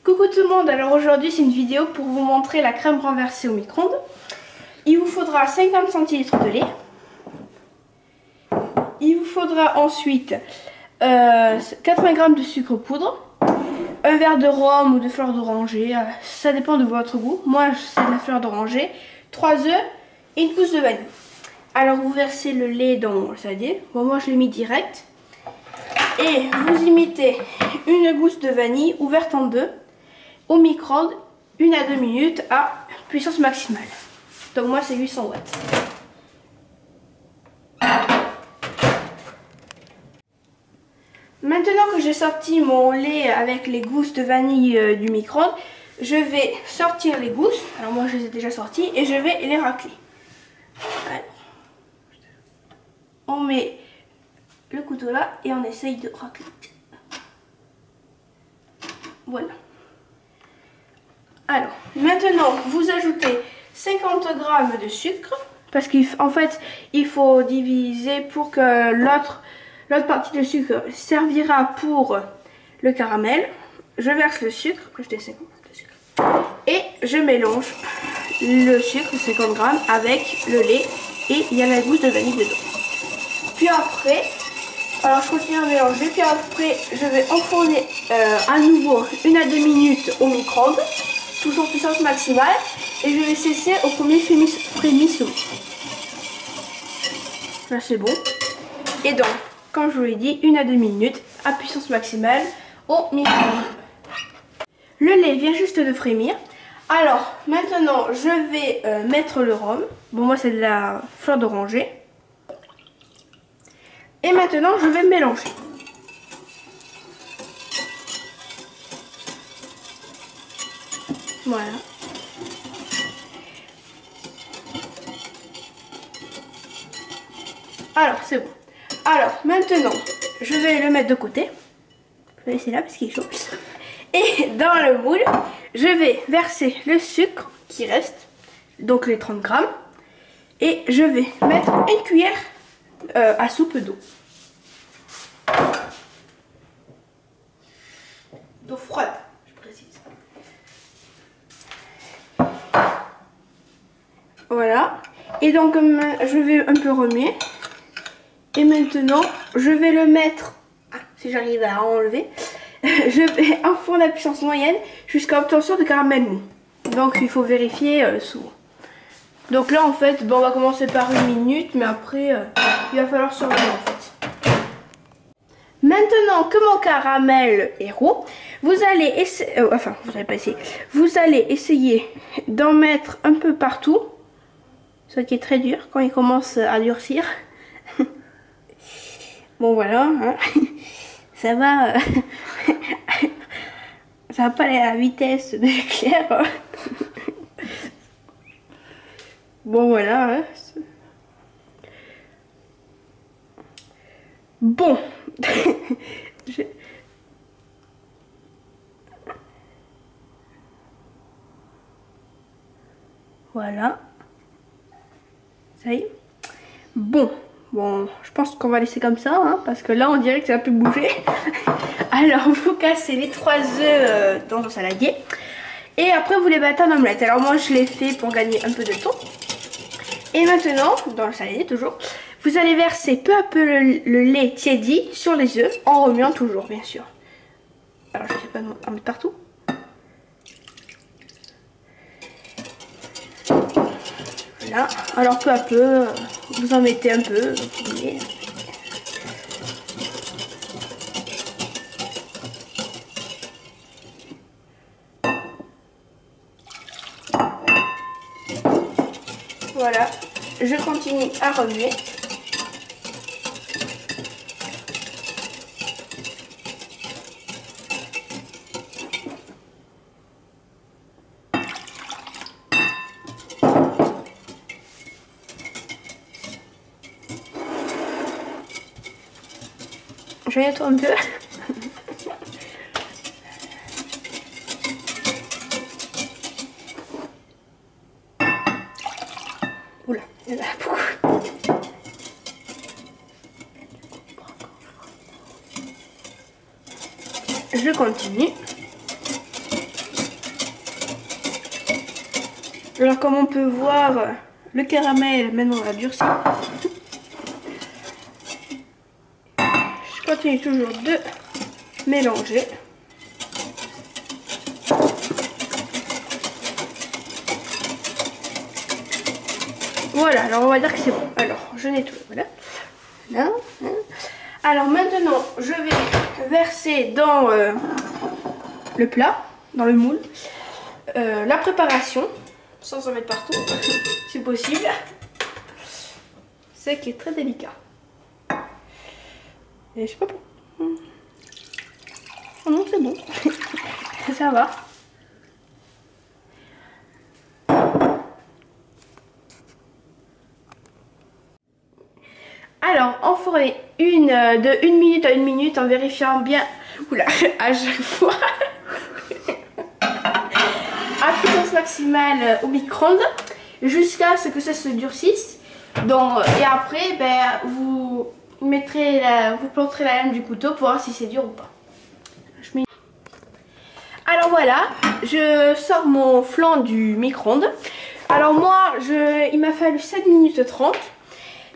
Coucou tout le monde, alors aujourd'hui c'est une vidéo pour vous montrer la crème renversée au micro-ondes. Il vous faudra 50 centilitres de lait. Il vous faudra ensuite 80 g de sucre poudre, un verre de rhum ou de fleur d'oranger, ça dépend de votre goût. Moi c'est de la fleur d'oranger, 3 œufs et une gousse de vanille. Alors vous versez le lait dans le saladier, bon moi je l'ai mis direct. Et vous y mettez une gousse de vanille ouverte en deux au micro-ondes 1 à 2 minutes à puissance maximale. Donc moi c'est 800 watts. Maintenant que j'ai sorti mon lait avec les gousses de vanille du micro-ondes, je vais sortir les gousses. Alors moi je les ai déjà sorties et je vais les racler. Alors, on met le couteau là et on essaye de racler. Voilà. Alors, maintenant, vous ajoutez 50 g de sucre. Parce qu'en fait, il faut diviser pour que l'autre partie de sucre servira pour le caramel. Je verse le sucre, je des 50 de sucre. Et je mélange le sucre, 50 g, avec le lait. Et il y a la gousse de vanille dedans. Puis après, alors je continue à mélanger. Puis après, je vais enfourner à nouveau 1 à 2 minutes au micro-ondes. Tout en puissance maximale, et je vais cesser au premier frémissement. Là c'est bon. Et donc, comme je vous l'ai dit, 1 à 2 minutes à puissance maximale au micro-ondes. Le lait vient juste de frémir. Alors maintenant je vais mettre le rhum. Bon moi c'est de la fleur d'oranger. Et maintenant je vais mélanger. Voilà. Alors, c'est bon. Alors, maintenant, je vais le mettre de côté. Je vais laisser là parce qu'il est chaud. Et dans le moule, je vais verser le sucre qui reste, donc les 30 g. Et je vais mettre une cuillère à soupe d'eau. D'eau froide, je précise. Voilà, et donc je vais un peu remuer. Et maintenant, je vais le mettre, si j'arrive à enlever, je vais enfourner à puissance moyenne jusqu'à obtention de caramel mou. Donc il faut vérifier souvent. Donc là en fait, bon, on va commencer par 1 minute, mais après il va falloir surveiller en fait. Maintenant que mon caramel est roux, vous allez essayer, vous allez essayer d'en mettre un peu partout. Ce qui est très dur quand il commence à durcir. Bon voilà, hein. Ça va, ça va pas aller à la vitesse de l'éclair. Hein. Bon voilà. Hein. Bon. Voilà. Ça y est. Bon, je pense qu'on va laisser comme ça, hein, parce que là on dirait que ça va plus bouger. Alors vous cassez les 3 œufs dans un saladier. Et après vous les battez en omelette. Alors moi je l'ai fait pour gagner un peu de temps. Et maintenant, dans le saladier toujours, vous allez verser peu à peu le lait tiédi sur les œufs, en remuant toujours bien sûr. Alors je sais pas en mettre partout. Voilà. Alors peu à peu, vous en mettez un peu. Voilà, je continue à remuer. Je vais nettoyer un peu. Oula, il y en a beaucoup. Je continue. Alors comme on peut voir, le caramel maintenant a durci. Je continue toujours de mélanger. Voilà, alors on va dire que c'est bon. Alors je nettoie, voilà. Là. Alors maintenant je vais verser dans le plat, dans le moule, la préparation, sans en mettre partout, si possible. C'est qui est très délicat. Et je sais pas pourquoi. Oh non, c'est bon. Ça va. Alors, enfourner de 1 minute à 1 minute en vérifiant bien. Oula, à chaque fois. À puissance maximale au micro-ondes jusqu'à ce que ça se durcisse. Donc, et après, ben, vous planterez la lame du couteau pour voir si c'est dur ou pas. Alors voilà, je sors mon flan du micro-ondes. Alors moi, il m'a fallu 7 minutes 30.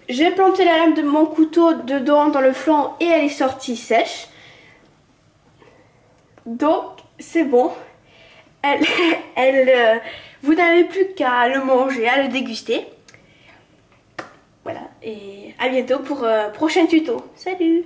J'ai planté la lame de mon couteau dedans dans le flan et elle est sortie sèche. Donc c'est bon. Vous n'avez plus qu'à le manger, à le déguster. Voilà, et à bientôt pour prochain tuto. Salut!